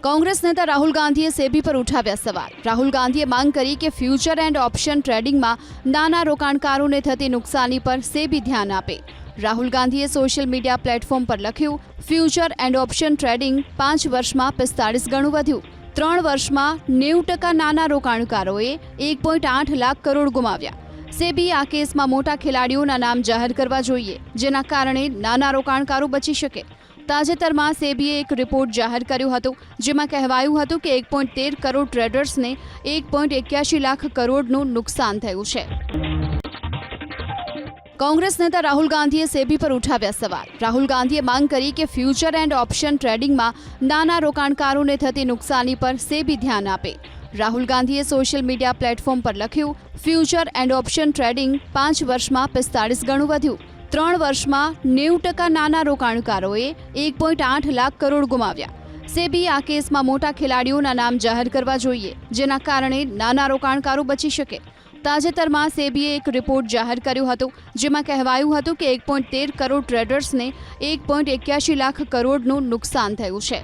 कांग्रेस नेता राहुल गांधीए सेबी पर उठाव्या सवाल। राहुल गांधीए मांग करी के फ्यूचर एंड ऑप्शन ट्रेडिंग में नाना रोकाणकारोने थती नुकसानी पर सेबी ध्यान आपे। राहुल गांधीए सोशल मीडिया प्लेटफॉर्म पर लख्यु, फ्यूचर एंड ऑप्शन ट्रेडिंग 5 वर्ष में 45 गणु वध्यु। 3 वर्ष में 90% नाना रोकाणकारोए 1.8 लाख करोड़ गुमाव्या। सेबी आ केस में मोटा खेलाड़ीओना नाम जाहिर करवा जोईए, जेना कारणे नाना रोकाणकारो बची शके। ताजेतरमां सेबीए एक रिपोर्ट जाहिर कर्यो हतो, जेमां कहेवायुं हतुं के 1.13 करोड़ ट्रेडर्सने 1.81 लाख करोड़नुं नुकसान थयुं छे। कांग्रेस नेता राहुल गांधीए सेबी पर उठाव्या सवाल। राहुल गांधीए मांग करी के फ्यूचर एंड ऑप्शन ट्रेडिंग में नाना रोकाणकारोने थती नुकसानी पर सेबी ध्यान आपे। राहुल गांधीए सोशल मीडिया प्लेटफॉर्म पर लख्यु, फ्यूचर एंड ऑप्शन ट्रेडिंग 5 वर्ष में 45 गणु वध्यु। 3 वर्ष में 90% नाना रोकाणकारोए 1.8 लाख करोड़ गुमाव्या। सेबी आ केस में मोटा खेलाड़ीओना नाम जाहिर करवा जोईए, जेना कारणे नाना रोकाणकारो बची शके। ताजेतरमां सेबीए एक रिपोर्ट जाहिर कर्यो हतो, जेमां कहेवायुं हतुं के 1.13 करोड़ ट्रेडर्सने 1.81 लाख करोड़नुं नुकसान थयुं छे।